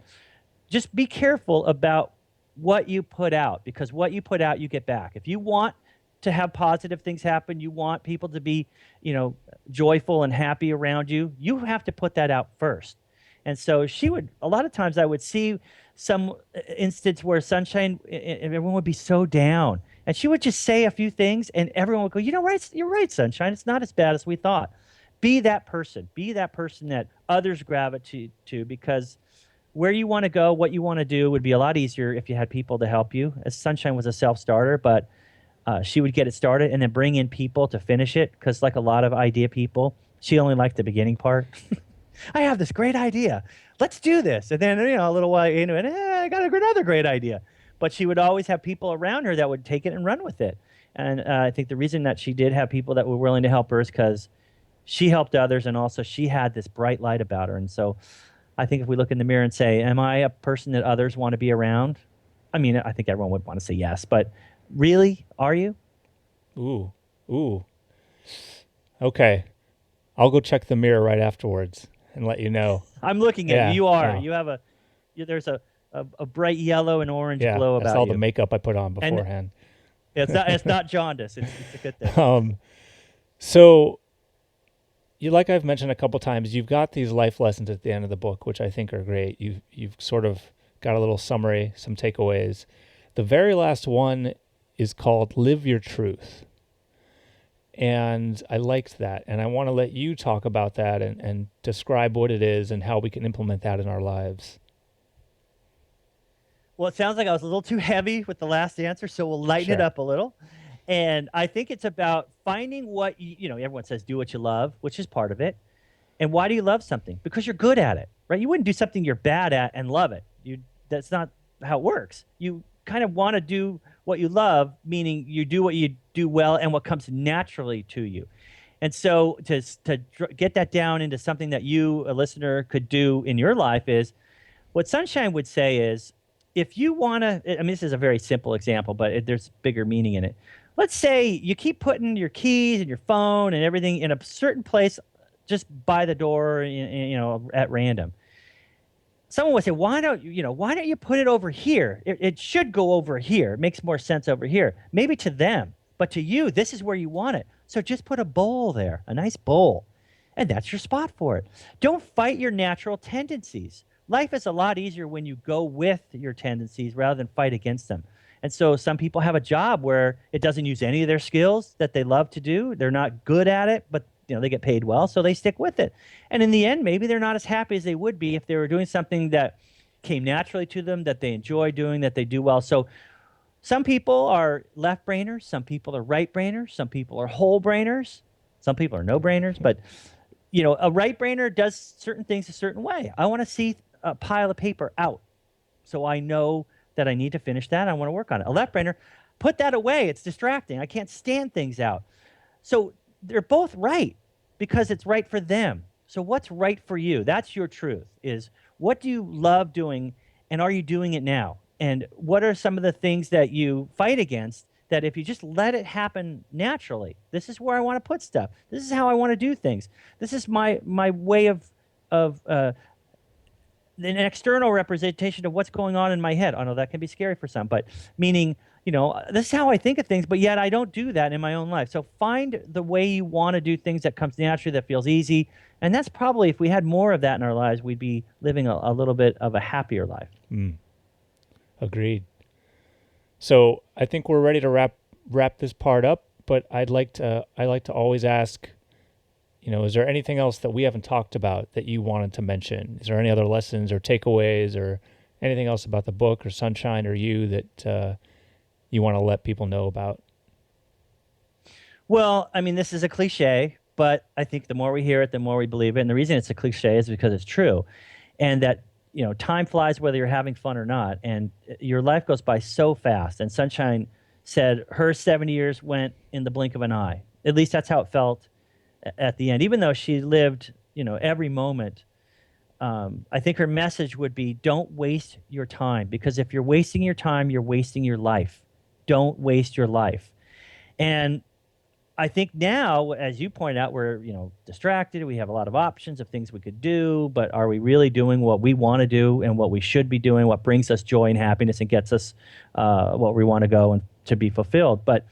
just be careful about what you put out, because what you put out, you get back. If you want to have positive things happen, you want people to be, joyful and happy around you, you have to put that out first. And so a lot of times I would see some instance where Sunshine, everyone would be so down. And she would just say a few things and everyone would go, right, you're right, Sunshine. It's not as bad as we thought. Be that person. Be that person that others gravitate to, because where you want to go, what you want to do would be a lot easier if you had people to help you. As Sunshine was a self-starter, but she would get it started and then bring in people to finish it. Because like a lot of idea people, she only liked the beginning part. I have this great idea. Let's do this. And then, a little while into it, I got another great idea. But she would always have people around her that would take it and run with it. And I think the reason that she did have people that were willing to help her is because she helped others, and also she had this bright light about her. And so I think if we look in the mirror and say, am I a person that others want to be around? I mean, I think everyone would want to say yes, but really, are you? Ooh, ooh. Okay, I'll go check the mirror right afterwards and let you know. I'm looking at you. Yeah, You are. no, There's a bright yellow and orange yeah. glow That's about all the you. makeup I put on And beforehand. it's not jaundice. It's a good thing. So like I've mentioned a couple times, you've got these life lessons at the end of the book, which I think are great. You've sort of got a little summary, some takeaways. The very last one is called "Live Your Truth," and I liked that, and I want to let you talk about that and describe what it is and how we can implement that in our lives. Well, it sounds like I was a little too heavy with the last answer, so we'll lighten it Sure. up a little. And I think it's about finding what everyone says, do what you love, which is part of it. And why do you love something? Because you're good at it, right? You wouldn't do something you're bad at and love it. That's not how it works. You kind of want to do what you love, meaning you do what you do well and what comes naturally to you. And so to get that down into something that you, a listener, could do in your life is what Sunshine would say is, if you want to, I mean, this is a very simple example, but there's bigger meaning in it. Let's say you keep putting your keys and your phone and everything in a certain place just by the door, at random. Someone would say, why don't you put it over here? It should go over here. It makes more sense over here. Maybe to them, but to you, this is where you want it. So just put a bowl there, a nice bowl, and that's your spot for it. Don't fight your natural tendencies. Life is a lot easier when you go with your tendencies rather than fight against them. And so some people have a job where it doesn't use any of their skills that they love to do. They're not good at it, but they get paid well, so they stick with it. And in the end, maybe they're not as happy as they would be if they were doing something that came naturally to them, that they enjoy doing, that they do well. So some people are left brainers, some people are right brainers, some people are whole brainers, some people are no brainers. But a right brainer does certain things a certain way. I want to see a pile of paper out, so I know that I need to finish that. I want to work on it. A left brainer, put that away. It's distracting. I can't stand things out. So they're both right because it's right for them. So what's right for you? That's your truth. Is what do you love doing, and are you doing it now? And what are some of the things that you fight against that if you just let it happen naturally, this is where I want to put stuff. This is how I want to do things. This is my way of an external representation of what's going on in my head. I know that can be scary for some, but meaning, this is how I think of things, but yet I don't do that in my own life. So find the way you want to do things that comes naturally, that feels easy. And that's probably, if we had more of that in our lives, we'd be living a little bit of a happier life. Agreed. So I think we're ready to wrap this part up, but I like to always ask, is there anything else that we haven't talked about that you wanted to mention? Is there any other lessons or takeaways or anything else about the book or Sunshine or you that you want to let people know about? Well, I mean, this is a cliche, but I think the more we hear it, the more we believe it. And the reason it's a cliche is because it's true. And that, time flies whether you're having fun or not. And your life goes by so fast. And Sunshine said her 70 years went in the blink of an eye. At least that's how it felt at the end, even though she lived, every moment. I think her message would be, don't waste your time, because if you're wasting your time, you're wasting your life. Don't waste your life. And I think now, as you pointed out, we're, distracted. We have a lot of options of things we could do, but are we really doing what we want to do and what we should be doing, what brings us joy and happiness and gets us what we want to go and to be fulfilled? But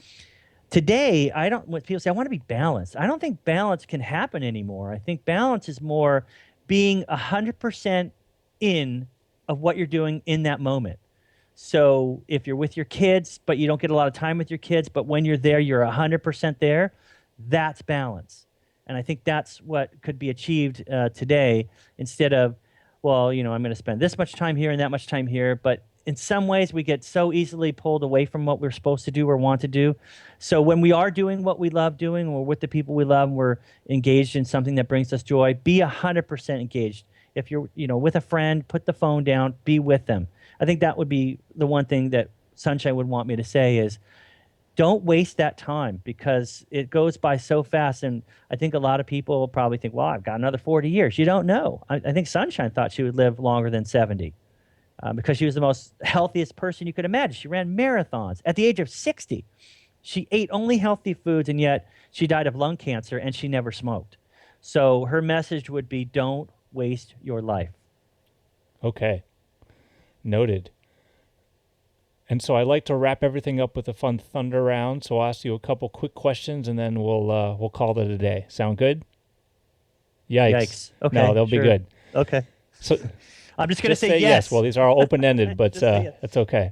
today, when people say, I want to be balanced, I don't think balance can happen anymore. I think balance is more being 100% in of what you're doing in that moment. So if you're with your kids, but you don't get a lot of time with your kids, but when you're there, you're 100% there, that's balance. And I think that's what could be achieved today, instead of, well, I'm going to spend this much time here and that much time here. But in some ways, we get so easily pulled away from what we're supposed to do or want to do. So when we are doing what we love doing, or with the people we love, and we're engaged in something that brings us joy, be 100% engaged. If you're, with a friend, put the phone down, be with them. I think that would be the one thing that Sunshine would want me to say is, don't waste that time, because it goes by so fast. And I think a lot of people probably think, well, I've got another 40 years. You don't know. I think Sunshine thought she would live longer than 70 because she was the most healthiest person you could imagine. She ran marathons. At the age of 60, she ate only healthy foods, and yet she died of lung cancer, and she never smoked. So her message would be, don't waste your life. Okay. Noted. And so I like to wrap everything up with a fun thunder round. So I'll ask you a couple quick questions, and then we'll call it a day. Sound good? Yikes. Okay. No, they'll be good. Okay. So I'm just going to say yes. Well, these are all open-ended, but that's okay.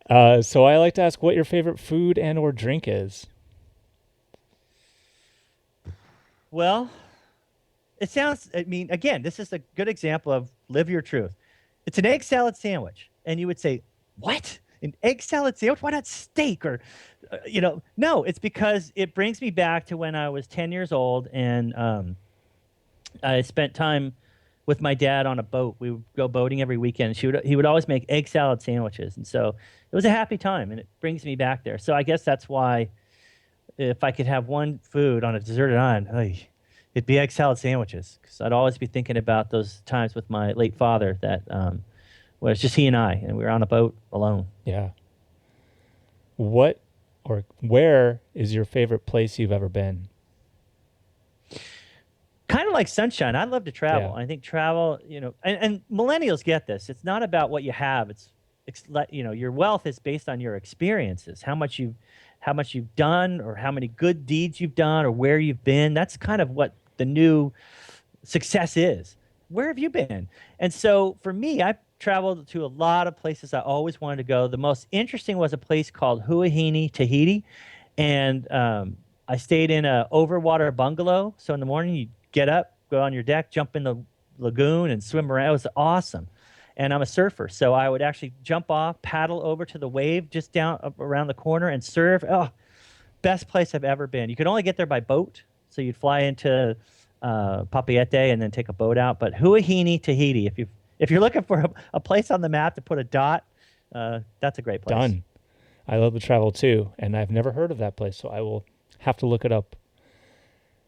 So I like to ask what your favorite food and or drink is. Well, again, this is a good example of live your truth. It's an egg salad sandwich. And you would say, what? An egg salad sandwich? Why not steak? Or, no, it's because it brings me back to when I was 10 years old, and I spent time with my dad on a boat. We would go boating every weekend. He would always make egg salad sandwiches. And so it was a happy time, and it brings me back there. So I guess that's why, if I could have one food on a deserted island, it'd be egg salad sandwiches, because I'd always be thinking about those times with my late father that well, it's just he and I, and we were on a boat alone. Yeah. What or where is your favorite place you've ever been? Kind of like Sunshine. I love to travel. Yeah. I think travel, and millennials get this. It's not about what you have. It's your wealth is based on your experiences, how much you've done, or how many good deeds you've done, or where you've been. That's kind of what the new success is. Where have you been? And so for me, I've traveled to a lot of places I always wanted to go. The most interesting was a place called Huahine, Tahiti. And I stayed in a overwater bungalow. So in the morning, you get up, go on your deck, jump in the lagoon, and swim around. It was awesome. And I'm a surfer, so I would actually jump off, paddle over to the wave just down up around the corner, and surf. Oh, best place I've ever been. You could only get there by boat, so you'd fly into Papeete and then take a boat out. But Huahine, Tahiti. If you're looking for a place on the map to put a dot, that's a great place. Done. I love to travel too, and I've never heard of that place, so I will have to look it up.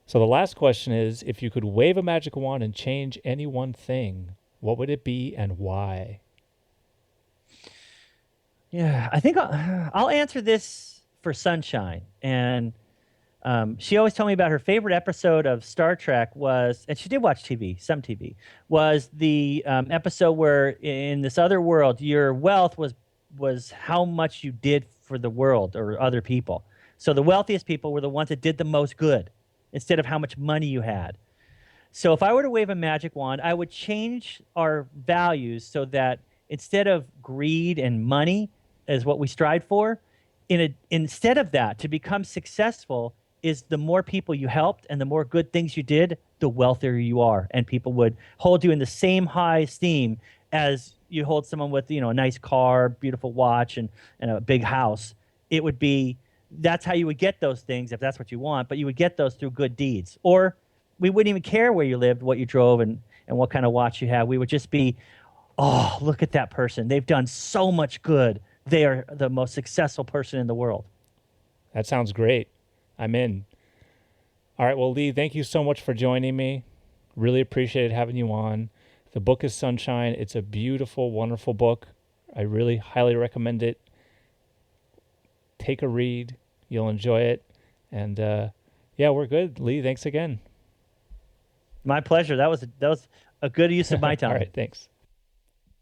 So the last question is, if you could wave a magic wand and change any one thing, what would it be and why? Yeah, I think I'll answer this for Sunshine. And she always told me about her favorite episode of Star Trek was, and she did watch TV, some TV, was the episode where in this other world, your wealth was how much you did for the world or other people. So the wealthiest people were the ones that did the most good instead of how much money you had. So if I were to wave a magic wand, I would change our values so that instead of greed and money as what we strive for, instead of that, to become successful is the more people you helped and the more good things you did, the wealthier you are, and people would hold you in the same high esteem as you hold someone with a nice car, beautiful watch, and a big house. It would be that's how you would get those things if that's what you want, but you would get those through good deeds. Or we wouldn't even care where you lived, what you drove, and what kind of watch you had. We would just be, oh, look at that person. They've done so much good. They are the most successful person in the world. That sounds great. I'm in. All right, well, Lee, thank you so much for joining me. Really appreciated having you on. The book is Sunshine. It's a beautiful, wonderful book. I really highly recommend it. Take a read. You'll enjoy it. And yeah, we're good. Lee, thanks again. My pleasure. That was a good use of my time. All right, thanks.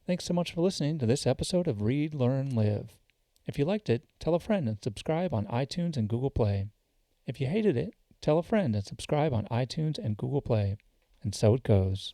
Thanks so much for listening to this episode of Read, Learn, Live. If you liked it, tell a friend and subscribe on iTunes and Google Play. If you hated it, tell a friend and subscribe on iTunes and Google Play. And so it goes.